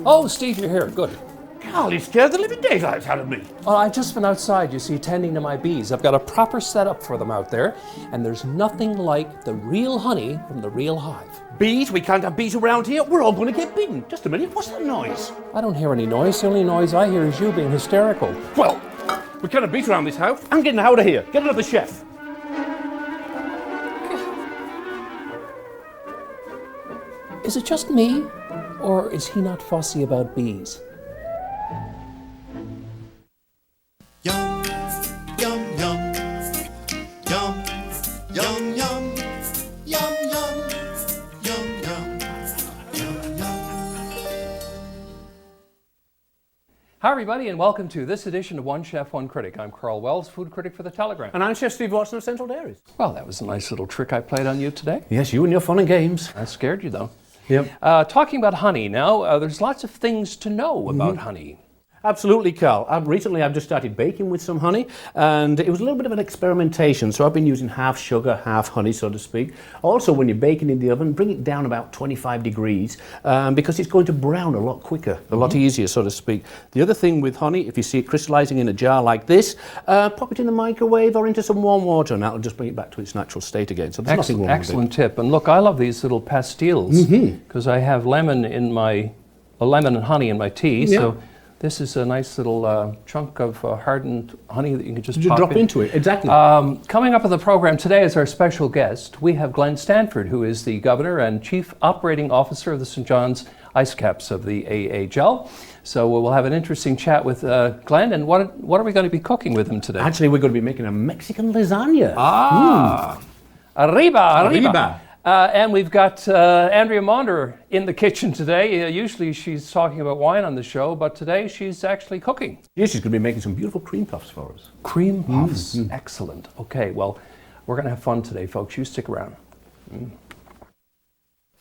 Oh, Steve, you're here. Good. Karl, you scared the living daylights out of me. Well, I've just been outside, you see, tending to my bees. I've got a proper setup for them out there, and there's nothing like the real honey from the real hive. Bees? We can't have bees around here. We're all going to get bitten. Just a minute, what's that noise? I don't hear any noise. The only noise I hear is you being hysterical. Well, we can't have bees around this house. I'm getting out of here. Get another chef. Is it just me, or is he not fussy about bees? Yum, yum, yum, yum, yum, yum, yum, yum, yum, yum, yum, yum. Hi, everybody, and welcome to this edition of One Chef One Critic. I'm Karl Wells, food critic for The Telegram. And I'm Chef Steve Watson of Central Dairies. Well, that was a nice little trick I played on you today. Yes, you and your fun and games. I scared you, though. Yep. Talking about honey now, there's lots of things to know about honey. Absolutely, Karl. Recently I've just started baking with some honey, and it was a little bit of an experimentation. So I've been using half sugar, half honey, so to speak. Also, when you're baking in the oven, bring it down about 25 degrees because it's going to brown a lot quicker, a lot easier, so to speak. The other thing with honey, if you see it crystallizing in a jar like this, pop it in the microwave or into some warm water, and that'll just bring it back to its natural state again. So there's nothing wrong with it. Excellent tip. And look, I love these little pastilles because I have lemon and honey in my tea. Yeah. So this is a nice little chunk of hardened honey that you can just drop into it. Exactly. Coming up on the program today as our special guest, we have Glenn Stanford, who is the Governor and Chief Operating Officer of the St. John's IceCaps of the AHL. So we'll have an interesting chat with Glenn. And what are we going to be cooking with him today? Actually, we're going to be making a Mexican lasagna. Arriba. And we've got Andrea Maunder in the kitchen today. Usually she's talking about wine on the show, but today she's actually cooking. Yes, she's going to be making some beautiful cream puffs for us. Cream puffs. Excellent. Okay, well, we're going to have fun today, folks. You stick around.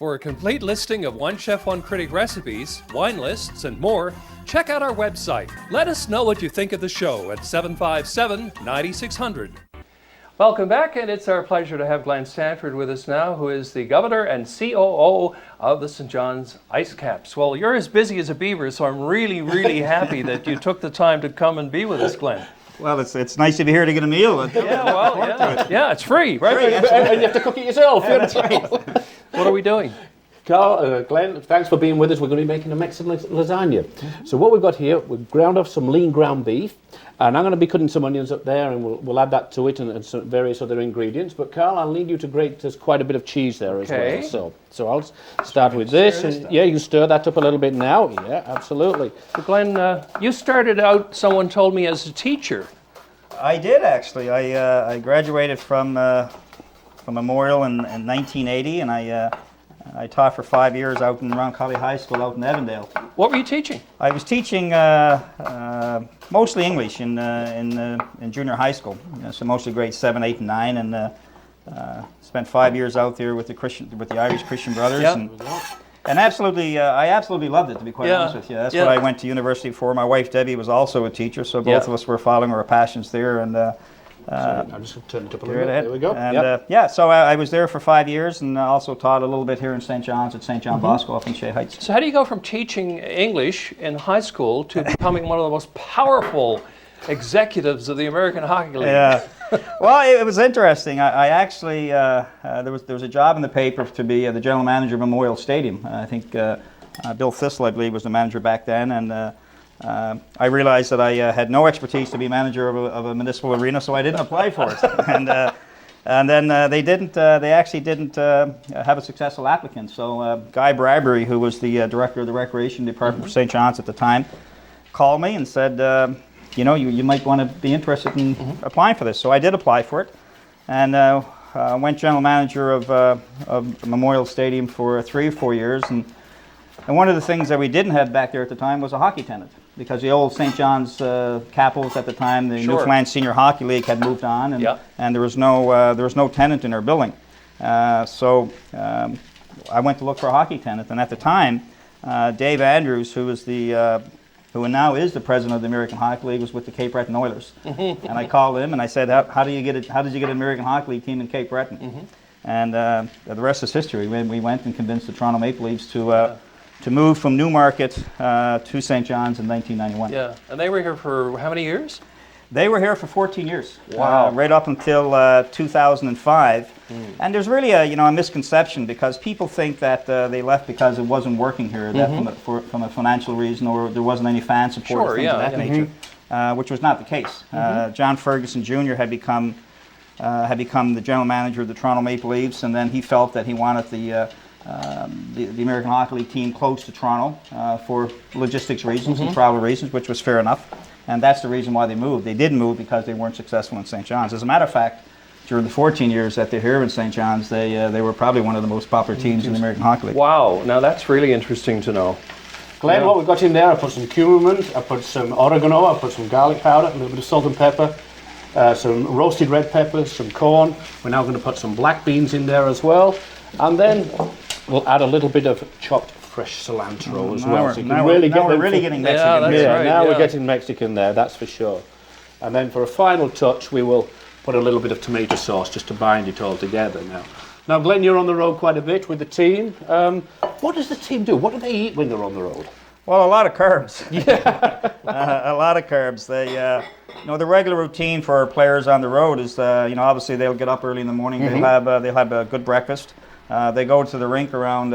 For a complete listing of One Chef One Critic recipes, wine lists, and more, check out our website. Let us know what you think of the show at 757-9600. Welcome back, and it's our pleasure to have Glenn Stanford with us now, who is the Governor and COO of the St. John's IceCaps. Well, you're as busy as a beaver, so I'm really, really happy that you took the time to come and be with us, Glenn. Well, it's nice to be here to get a meal. Yeah, it's free, right? And you have to cook it yourself. Yeah, that's right. What are we doing? Karl, Glenn, thanks for being with us. We're going to be making a Mexican lasagna. So what we've got here, we've ground off some lean ground beef, and I'm going to be cutting some onions up there, and we'll add that to it and some various other ingredients. But Karl, I'll need you to grate. There's quite a bit of cheese there as well. So I'll start with this, and yeah, you can stir that up a little bit now. Yeah, absolutely. So Glenn, you started out, someone told me, as a teacher. I did actually. I graduated from Memorial in 1980, and I taught for 5 years out in Round Collie High School out in Evandale. What were you teaching? I was teaching mostly English in junior high school, so mostly grades 7, 8, and 9, and spent 5 years out there with the Irish Christian Brothers, and absolutely, I absolutely loved it, to be quite honest with you. That's what I went to university for. My wife Debbie was also a teacher, so both of us were following our passions there, and. I'll just turn it up a little bit. There we go. And so I was there for 5 years, and also taught a little bit here in St. John's at St. John Bosco up in Shea Heights. So how do you go from teaching English in high school to becoming one of the most powerful executives of the American Hockey League? Yeah. Well, it was interesting. I actually there was a job in the paper to be the general manager of Memorial Stadium. I think Bill Thistle, I believe, was the manager back then, and. I realized that I had no expertise to be manager of a municipal arena, so I didn't apply for it. And then they actually didn't have a successful applicant. So Guy Bradbury, who was the director of the recreation department for St. John's at the time, called me and said, you might want to be interested in applying for this. So I did apply for it, and went general manager of Memorial Stadium for 3 or 4 years. And one of the things that we didn't have back there at the time was a hockey tenant, because the old St. John's Capitals at the time, the Newfoundland Senior Hockey League, had moved on, and there was no tenant in our building. So I went to look for a hockey tenant, and at the time, Dave Andrews, who now is the president of the American Hockey League, was with the Cape Breton Oilers. And I called him and I said, how did you get an American Hockey League team in Cape Breton? And the rest is history. We went and convinced the Toronto Maple Leafs to to move from Newmarket to St. John's in 1991. Yeah, and they were here for how many years? They were here for 14 years. Wow. Right up until 2005. And there's really a misconception, because people think that they left because it wasn't working here, that from a financial reason, or there wasn't any fan support or things of that nature, which was not the case. John Ferguson Jr. had become the general manager of the Toronto Maple Leafs, and then he felt that he wanted the American Hockey League team close to Toronto for logistics reasons and travel reasons, which was fair enough. And that's the reason why they moved. They didn't move because they weren't successful in St. John's. As a matter of fact, during the 14 years that they're here in St. John's, they were probably one of the most popular teams in the American Hockey League. Wow, now that's really interesting to know. Glenn, what we've got in there, I put some cumin, I put some oregano, I put some garlic powder, a little bit of salt and pepper, some roasted red peppers, some corn. We're now going to put some black beans in there as well. And then we'll add a little bit of chopped fresh cilantro as well. Now we're really getting Mexican. We're getting Mexican there, that's for sure. And then for a final touch, we will put a little bit of tomato sauce just to bind it all together now. Now, Glenn, you're on the road quite a bit with the team. What does the team do? What do they eat when they're on the road? Well, a lot of carbs. A lot of carbs. They, the regular routine for our players on the road is, obviously they'll get up early in the morning. They'll have a good breakfast. They go to the rink around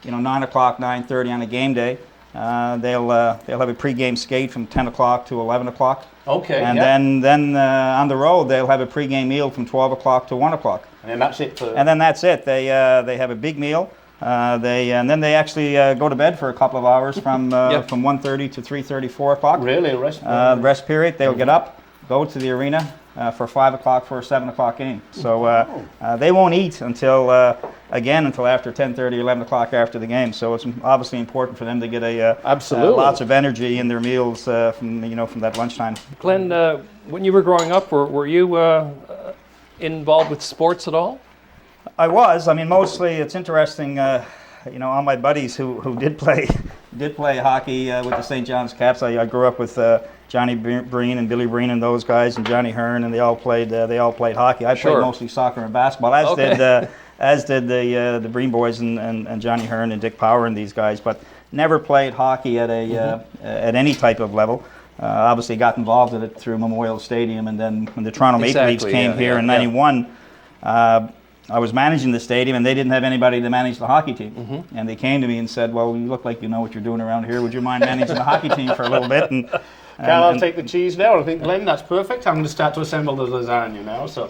9 o'clock, 9:30 on a game day. They'll have a pre-game skate from 10 o'clock to 11 o'clock. Okay. And then on the road they'll have a pre-game meal from 12 o'clock to 1 o'clock. And then that's it. And then that's it. They have a big meal. And then they actually go to bed for a couple of hours from 1:30 to 3:30, 4 o'clock. Really, a rest period? Rest period. They'll get up, go to the arena for 5 o'clock for a 7 o'clock game. So they won't eat until after 10:30, 11 o'clock after the game. So it's obviously important for them to get lots of energy in their meals from that lunchtime. Glenn, when you were growing up, were you involved with sports at all? I was. I mean, mostly it's interesting. All my buddies who did play hockey with the St. John's Caps. I grew up with Johnny Breen and Billy Breen and those guys, and Johnny Hearn, and they all played hockey. I played mostly soccer and basketball, as did the Breen boys and Johnny Hearn and Dick Power and these guys, but never played hockey at at any type of level. Obviously got involved in it through Memorial Stadium, and then when the Toronto Maple Leafs came here in '91. I was managing the stadium, and they didn't have anybody to manage the hockey team. And they came to me and said, "Well, you look like you know what you're doing around here. Would you mind managing the hockey team for a little bit?" Carl, I'll take the cheese now. I think, Glenn, that's perfect. I'm going to start to assemble the lasagna now. So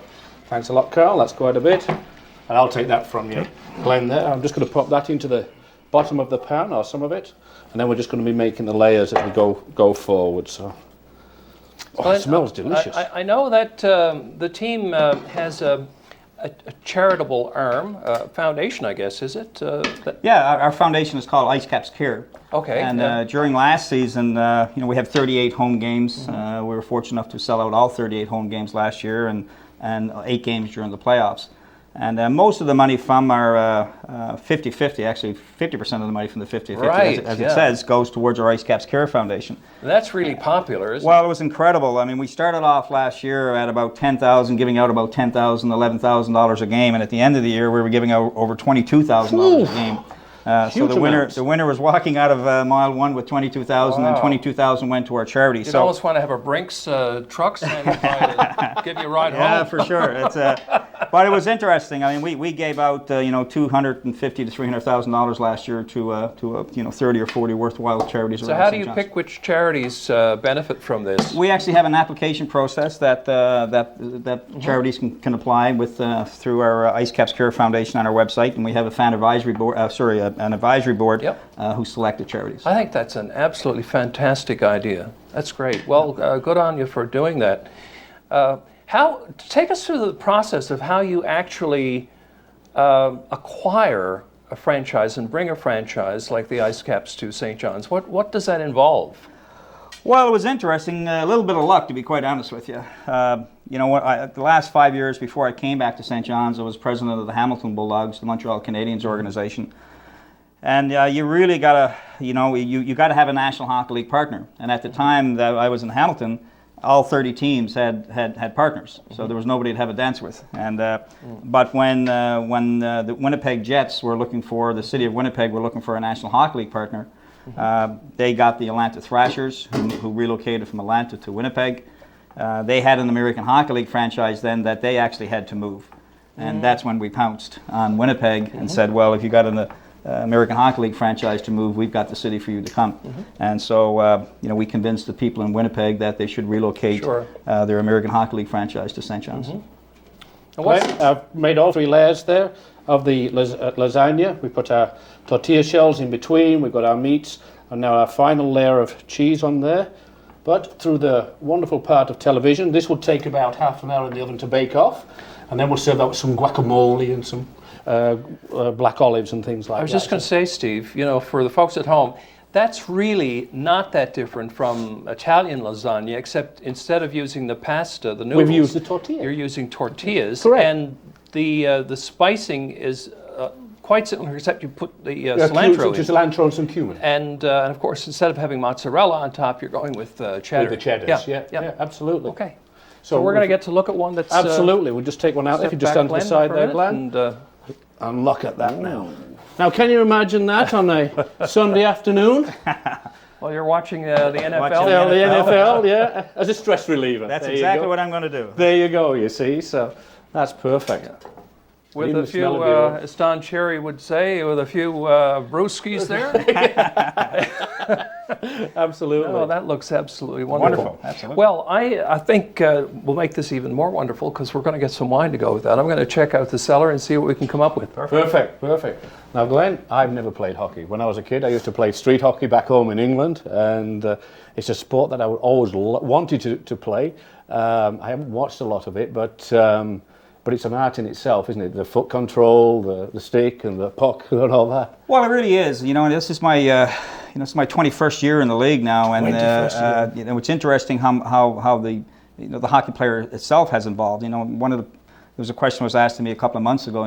thanks a lot, Carl. That's quite a bit. And I'll take that from you, Glenn, there. I'm just going to pop that into the bottom of the pan, or some of it. And then we're just going to be making the layers as we go forward. So it smells delicious. I know that the team has a charitable arm, foundation, I guess, is it? Our foundation is called IceCaps Care. Okay. And during last season, we have 38 home games. We were fortunate enough to sell out all 38 home games last year, and 8 games during the playoffs. And most of the money from our 50-50, actually 50% of the money from the 50-50, as it says, goes towards our IceCaps Care Foundation. And that's really popular, isn't it? Well, it was incredible. I mean, we started off last year at about $10,000, giving out about $10,000, $11,000 a game, and at the end of the year, we were giving out over $22,000 a game. So the winner was walking out of mile 1 with $22,000, and $22,000 went to our charity. You almost want to have a Brinks truck stand by to give you a ride home. Yeah, for sure. But it was interesting. I mean, we gave out $250,000 to $300,000 last year to 30 or 40 worthwhile charities. So how do you pick which charities benefit from this? We actually have an application process that charities can apply with through our IceCaps Care Foundation on our website, and we have a fan advisory board. An advisory board who select the charities. I think that's an absolutely fantastic idea. That's great. Well, good on you for doing that. Take us through the process of how you actually acquire a franchise and bring a franchise like the IceCaps to St. John's. What does that involve? Well, it was interesting. A little bit of luck, to be quite honest with you. The last 5 years before I came back to St. John's, I was president of the Hamilton Bulldogs, the Montreal Canadiens organization. And you really gotta, you gotta have a National Hockey League partner. And at the time that I was in Hamilton, all 30 teams had partners, so there was nobody to have a dance with. And but when the Winnipeg Jets were looking for, the city of Winnipeg were looking for a National Hockey League partner, they got the Atlanta Thrashers, who relocated from Atlanta to Winnipeg. They had an American Hockey League franchise then that they actually had to move. And that's when we pounced on Winnipeg and said, well, if you got an American Hockey League franchise to move, we've got the city for you to come. And so, we convinced the people in Winnipeg that they should relocate their American Hockey League franchise to St. John's. I've made all 3 layers there of the lasagna. We put our tortilla shells in between, we've got our meats, and now our final layer of cheese on there. But through the wonderful part of television, this will take about half an hour in the oven to bake off, and then we'll serve that with some guacamole and some black olives and things like that. I was just going to say, Steve, for the folks at home, that's really not that different from Italian lasagna, except instead of using the pasta, the noodles, we've used the tortilla. You're using tortillas. Correct. And the spicing is quite similar, except you put the cilantro in. Cilantro and some cumin. And of course, instead of having mozzarella on top, you're going with cheddar. With the cheddars, yeah, absolutely. Okay. So we're going to get to look at one that's... Absolutely. We'll just take one out. If you just stand to the side there, Glenn. And look at that now. Now, can you imagine that on a Sunday afternoon? Well, you're watching the NFL. Watching the NFL, yeah. As a stress reliever. That's exactly what I'm going to do. There you go, you see. So that's perfect. With a few, as Don Cherry would say, with a few brewskis there. Absolutely. Oh, that looks absolutely wonderful. Wonderful, absolutely. Well, I think we'll make this even more wonderful because we're going to get some wine to go with that. I'm going to check out the cellar and see what we can come up with. Perfect. Now, Glenn, I've never played hockey. When I was a kid, I used to play street hockey back home in England, and it's a sport that I always wanted to play. I haven't watched a lot of it, but it's an art in itself, isn't it? The foot control, the stick, and the puck, and all that. Well, it really is. This is my, it's my 21st year in the league now, and it's interesting how the hockey player itself has evolved. There was a question was asked to me a couple of months ago.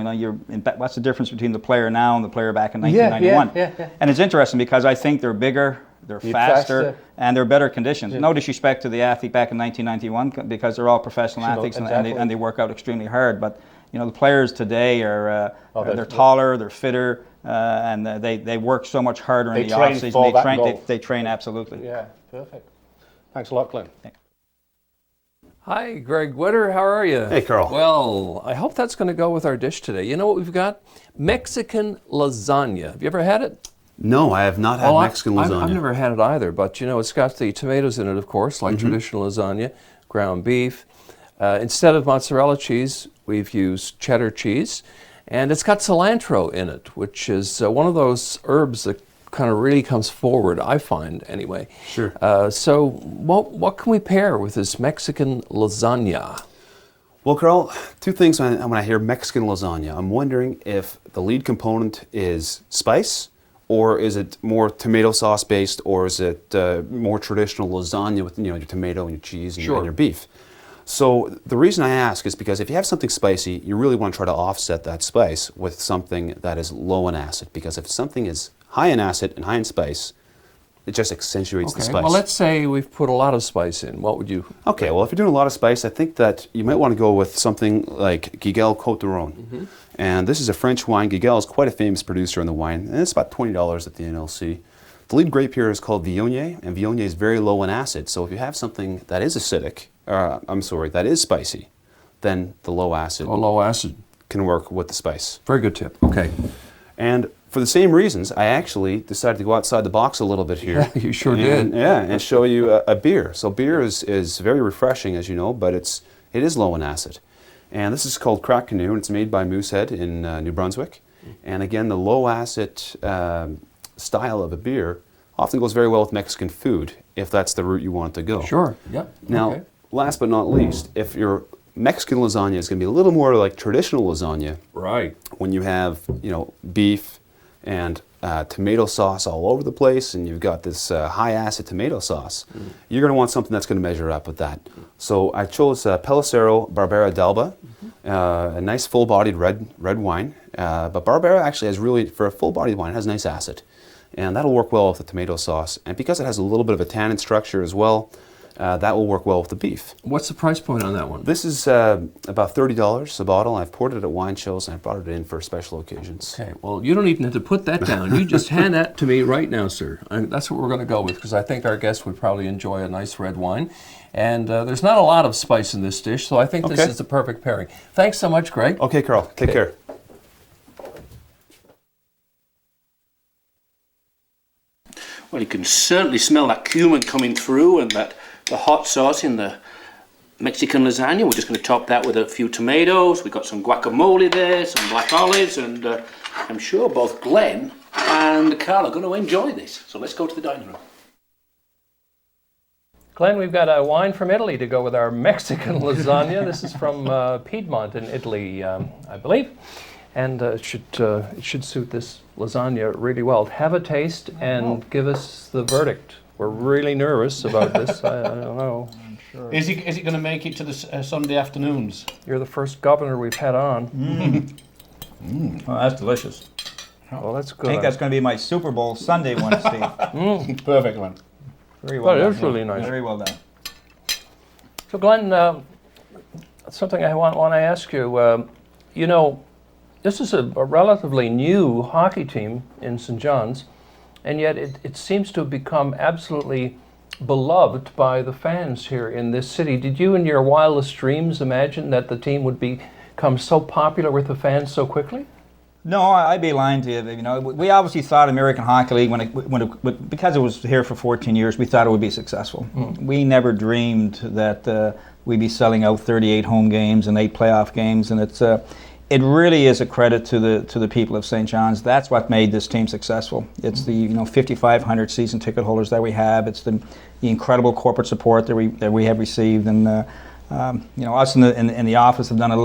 What's the difference between the player now and the player back in 1991? Yeah. And it's interesting because I think they're bigger. They're faster, and they're better conditions. Yeah. No disrespect to the athlete back in 1991, because they're all professional athletes, and they work out extremely hard. But the players today are they're taller, they're fitter, and they work so much harder in the off season. They train absolutely. Yeah, perfect. Thanks a lot, Glenn. Hi, Greg Witter. How are you? Hey, Karl. Well, I hope that's going to go with our dish today. You know what we've got? Mexican lasagna. Have you ever had it? No, I have not had Mexican lasagna. I've never had it either, but it's got the tomatoes in it, of course, like traditional lasagna, ground beef. Instead of mozzarella cheese, we've used cheddar cheese, and it's got cilantro in it, which is one of those herbs that kind of really comes forward, I find, anyway. Sure. So what can we pair with this Mexican lasagna? Well, Karl, 2 things when I hear Mexican lasagna. I'm wondering if the lead component is spice, or is it more tomato sauce based, or is it more traditional lasagna with your tomato and your cheese and your beef? So the reason I ask is because if you have something spicy, you really want to try to offset that spice with something that is low in acid. Because if something is high in acid and high in spice, it just accentuates the spice. Well, let's say we've put a lot of spice in. What would you... Okay, well, if you're doing a lot of spice, I think that you might want to go with something like Guiguel Côte d'Aron. And this is a French wine. Guiguel is quite a famous producer in the wine, and it's about $20 at the NLC. The lead grape here is called Viognier, and Viognier is very low in acid. So if you have something that is acidic, that is spicy, then the low acid can work with the spice. Very good tip. Okay. And for the same reasons, I actually decided to go outside the box a little bit here. Yeah, you sure did. And show you a beer. So beer is very refreshing, as you know, but it is low in acid. And this is called Crack Canoe, and it's made by Moosehead in New Brunswick. And again, the low acid style of a beer often goes very well with Mexican food, if that's the route you want to go. Sure, yeah. Now, last but not least, if your Mexican lasagna is going to be a little more like traditional lasagna, right? When you have, beef and tomato sauce all over the place, and you've got this high acid tomato sauce, you're going to want something that's going to measure up with that. So I chose Pellicero Barbera d'Alba, a nice full-bodied red wine. But Barbera actually has really, for a full-bodied wine, it has nice acid. And that'll work well with the tomato sauce. And because it has a little bit of a tannin structure as well, that will work well with the beef. What's the price point on that one? This is about $30 a bottle. I've poured it at wine shows and I've brought it in for special occasions. Okay, well, you don't even have to put that down. You just hand that to me right now, sir. And that's what we're going to go with, because I think our guests would probably enjoy a nice red wine. And there's not a lot of spice in this dish, so I think this is the perfect pairing. Thanks so much, Greg. Okay, Karl. Take care. Well, you can certainly smell that cumin coming through and the hot sauce in the Mexican lasagna. We're just going to top that with a few tomatoes. We've got some guacamole there, some black olives, and I'm sure both Glenn and Karl are going to enjoy this. So let's go to the dining room. Glenn, we've got a wine from Italy to go with our Mexican lasagna. This is from Piedmont in Italy, I believe. And it should suit this lasagna really well. Have a taste and give us the verdict. We're really nervous about this. I don't know. Sure. Is it going to make it to the Sunday afternoons? You're the first governor we've had on. Oh, that's delicious. Well, that's good. I think that's going to be my Super Bowl Sunday one, Steve. Perfect one. Very well done. It is really nice. Very well done. So, Glenn, something I want to ask you. You know, this is a relatively new hockey team in St. John's, and yet it seems to have become absolutely beloved by the fans here in this city. Did you in your wildest dreams imagine that the team would become so popular with the fans so quickly? No, I'd be lying to you. You know, we obviously thought American Hockey League, because it was here for 14 years, we thought it would be successful. We never dreamed that we'd be selling out 38 home games and 8 playoff games, and it really is a credit to the people of St. John's. That's what made this team successful. It's the 5,500 season ticket holders that we have. It's the incredible corporate support that we have received, and us in the office have done a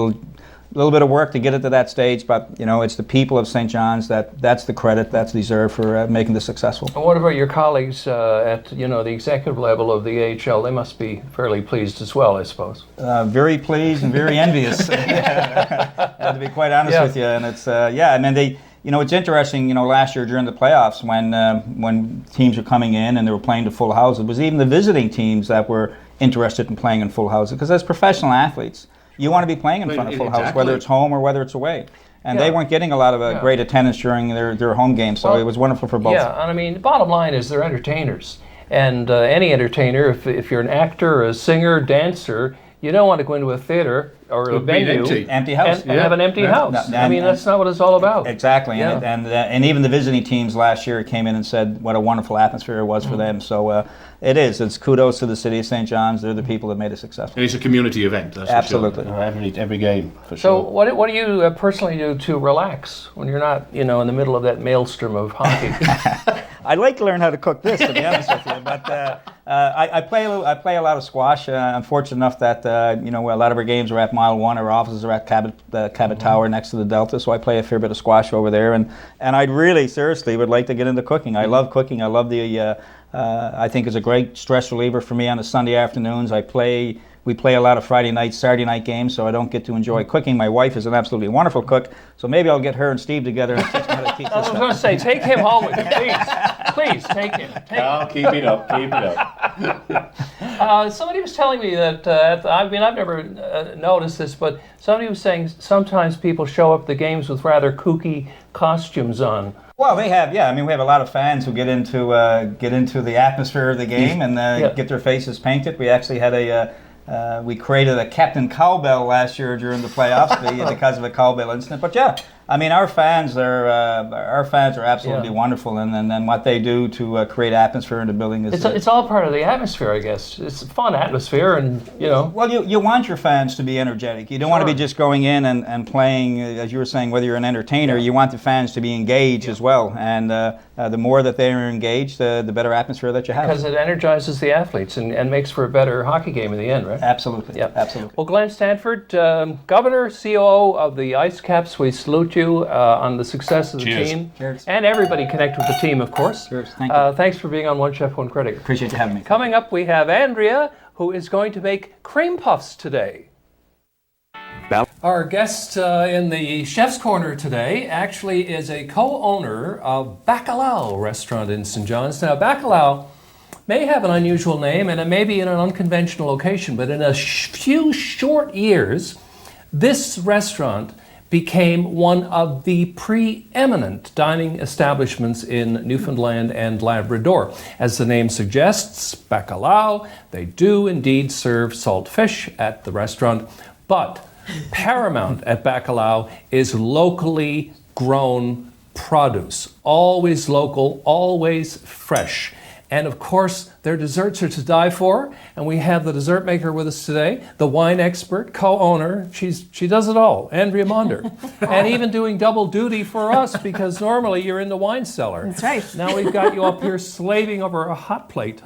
little bit of work to get it to that stage. But it's the people of St. John's that's the credit that's deserved for making this successful. And what about your colleagues at the executive level of the AHL? They must be fairly pleased as well, I suppose. Very pleased and very envious. To be quite honest with you, and it's and then they. It's interesting, last year during the playoffs when teams were coming in and they were playing to full houses, it was even the visiting teams that were interested in playing in full houses, because as professional athletes, you want to be playing in front of full house, whether it's home or whether it's away. And they weren't getting a lot of great attendance during their home games, so it was wonderful for both. Yeah, and I mean, the bottom line is they're entertainers. And any entertainer, if you're an actor, a singer, dancer, you don't want to go into a theater or a venue, empty house, and have an empty house. I mean, that's not what it's all about. Exactly, and even the visiting teams last year came in and said what a wonderful atmosphere it was for them. So it's kudos to the city of St. John's. They're the people that made it successful. And it's a community event. That's absolutely for sure. Every game. For so sure. what do you personally do to relax when you're not in the middle of that maelstrom of hockey? I'd like to learn how to cook this, to be honest with you, but I play a lot of squash. I'm fortunate enough that a lot of our games are at Mile 1. Our offices are at Cabot Tower next to the Delta, so I play a fair bit of squash over there. And I really, seriously, would like to get into cooking. I love cooking. I love I think it's a great stress reliever for me on the Sunday afternoons. We play a lot of Friday night, Saturday night games, so I don't get to enjoy cooking. My wife is an absolutely wonderful cook, so maybe I'll get her and Steve together and teach them how to teach this stuff. I was going to say, take him home with you, please. Please, take him. Keep it up, keep it up. Somebody was telling me that, I've never noticed this, but somebody was saying sometimes people show up at the games with rather kooky costumes on. Well, they have, we have a lot of fans who get into the atmosphere of the game and get their faces painted. We actually had we created a Captain Cowbell last year during the playoffs because of a cowbell incident. But our fans are absolutely wonderful, and what they do to create atmosphere in the building is it's all part of the atmosphere, I guess. It's a fun atmosphere, and Well, you want your fans to be energetic. You don't want to be just going in and playing, as you were saying, whether you're an entertainer. You want the fans to be engaged as well, and the more that they are engaged, the better atmosphere that you have. Because it energizes the athletes and makes for a better hockey game in the end, right? Absolutely. Yeah, absolutely. Well, Glenn Stanford, Governor, COO of the IceCaps, we salute you on the success of the team. Cheers. And everybody connect with the team, of course. Cheers. Thank you. Thanks for being on One Chef One Critic. Appreciate you having me. Coming up, we have Andrea, who is going to make cream puffs today. Our guest in the Chef's Corner today actually is a co-owner of Bacalao Restaurant in St. John's. Now, Bacalao may have an unusual name and it may be in an unconventional location, but in a few short years, this restaurant became one of the preeminent dining establishments in Newfoundland and Labrador. As the name suggests, Bacalao, they do indeed serve salt fish at the restaurant, but paramount at Bacalao is locally grown produce. Always local, always fresh. And of course, their desserts are to die for. And we have the dessert maker with us today, the wine expert, co-owner. She does it all, Andrea Maunder. And even doing double duty for us because normally you're in the wine cellar. That's right. Now we've got you up here slaving over a hot plate.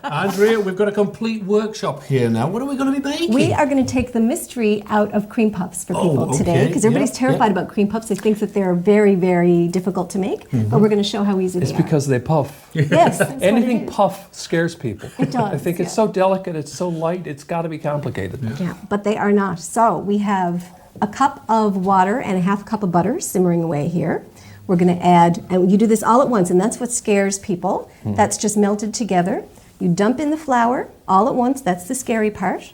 Andrea, we've got a complete workshop here now. What are we going to be baking? We are going to take the mystery out of cream puffs for people today because everybody's terrified about cream puffs. They think that they're very, very difficult to make, but we're going to show how easy they are. It's because they puff. Yes. that's what it Anything is. puff scares people. It does, I think it's so delicate, it's so light, it's got to be complicated. Yeah, but they are not. So we have a cup of water and a half cup of butter simmering away here. We're going to add, and you do this all at once, and that's what scares people. That's just melted together. You dump in the flour all at once. That's the scary part.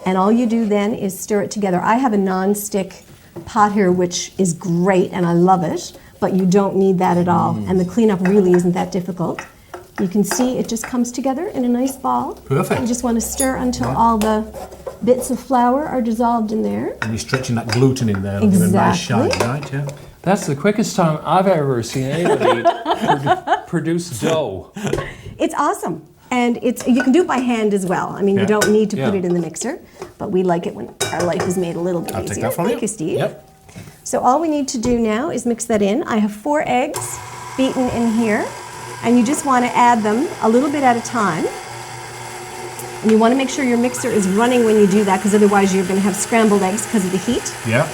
And all you do then is stir it together. I have a non-stick pot here, which is great, and I love it, but you don't need that at all. And the cleanup really isn't that difficult. You can see it just comes together in a nice ball. Perfect. You just want to stir until all the bits of flour are dissolved in there. And you're stretching that gluten in there, and giving a nice shine, Exactly. right? Yeah. That's the quickest time I've ever seen anybody produce dough. It's awesome. And you can do it by hand as well. I mean, Yeah. you don't need to put Yeah. it in the mixer, but we like it when our life is made a little bit I'll take easier. that from Thank you. you, Steve. Yep. So all we need to do now is mix that in. I have 4 eggs beaten in here, and you just want to add them a little bit at a time. And you want to make sure your mixer is running when you do that, because otherwise you're going to have scrambled eggs because of the heat. Yeah.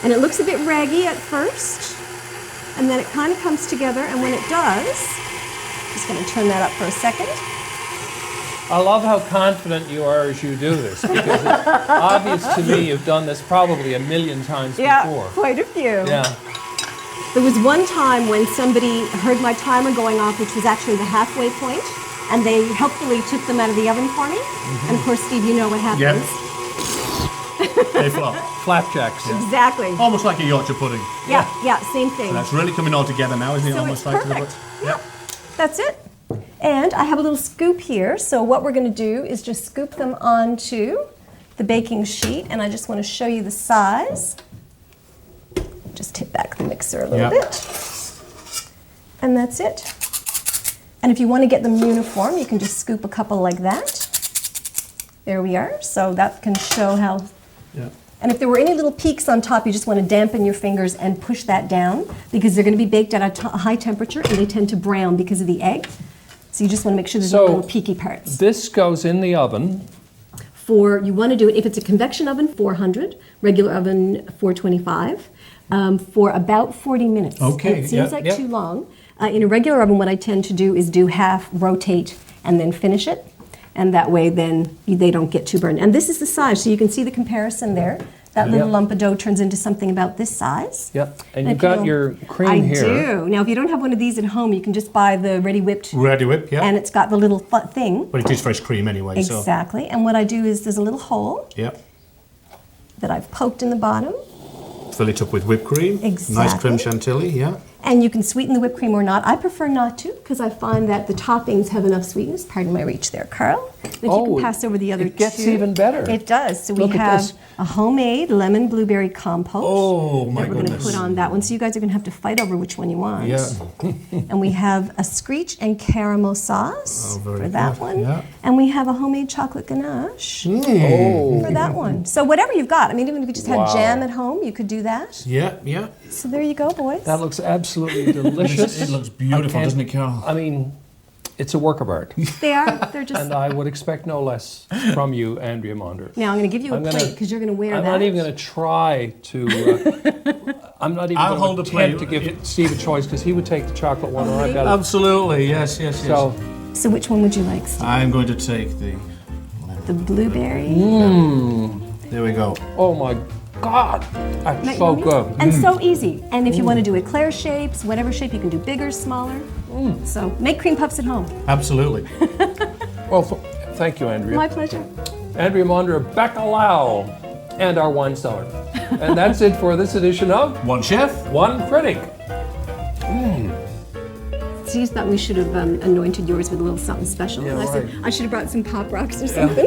And it looks a bit raggy at first, and then it kind of comes together, and when it does, just going to turn that up for a second. I love how confident you are as you do this, because it's obvious to me you've done this probably a million times before. Quite a few. Yeah. There was one time when somebody heard my timer going off, which was actually the halfway point, and they helpfully took them out of the oven for me. And of course, Steve, you know what happens. They flop. Flapjacks. Exactly. Almost like a Yorkshire pudding. Yeah, same thing. And that's really coming all together now, isn't it? So Almost it's like perfect. Yeah. That's it. And I have a little scoop here. So what we're going to do is just scoop them onto the baking sheet, and I just want to show you the size. Just tip back the mixer a little bit. And that's it. And if you want to get them uniform, you can just scoop a couple like that. There we are. So that can show how. Yeah. And if there were any little peaks on top, you just want to dampen your fingers and push that down, because they're going to be baked at a high temperature and they tend to brown because of the egg. So you just want to make sure there's no little peaky parts. This goes in the oven. You want to do it, if it's a convection oven, 400, regular oven, 425, for about 40 minutes. Okay, And it seems like too long. In a regular oven, what I tend to do is do half, rotate, and then finish it. And that way then they don't get too burned. And this is the size, so you can see the comparison there. That little lump of dough turns into something about this size. Yep. And you've if you'll- got your cream here. I do. Now, if you don't have one of these at home, you can just buy the ready whipped, Ready whip, yeah. and it's got the little thing. But it is fresh cream anyway, so. Exactly. And what I do is there's a little hole Yeah. that I've poked in the bottom. Fill it up with whipped cream. Nice Exactly. creme chantilly, yeah. And you can sweeten the whipped cream or not. I prefer not to, because I find that the toppings have enough sweetness. Pardon my reach there, Carl. If you can pass over the other it gets two. even better. It does. So we Look at have this. a homemade lemon blueberry compote Oh, my that we're going to goodness. put on that one. So you guys are going to have to fight over which one you want. Yeah. And we have a screech and caramel sauce Oh, very for that good. one. Yeah. And we have a homemade chocolate ganache Mm. for that one. So whatever you've got. I mean, even if you just had Wow. jam at home, you could do that. Yeah, yeah. So there you go, boys. That looks absolutely delicious. It looks beautiful, I can't- doesn't it, Carol? I mean, it's a work of art. They are. They're just. And I would expect no less from you, Andrea Maunder. Now I'm going to give you a I'm gonna- plate because you're going to wear I'm that. not even going to try to. I'm not even I'll hold going the to attempt to plate. give Steve a choice, because he would take the chocolate one, and I've got it. Absolutely, yes, yes, yes. So, So which one would you like, Steve? I'm going to take the. The blueberry. There we go. oh my God, that's Isn't that so yummy? good. And so easy. And if you want to do eclair shapes, whatever shape, you can do bigger, smaller. So make cream puffs at home. Absolutely. Well, thank you, Andrea. My pleasure. Andrea Maunder of Bacalao and our wine cellar. And that's it for this edition of One Chef. One Critic. So you thought we should have anointed yours with a little something special. Yeah, And I said, right. I should have brought some Pop Rocks or something.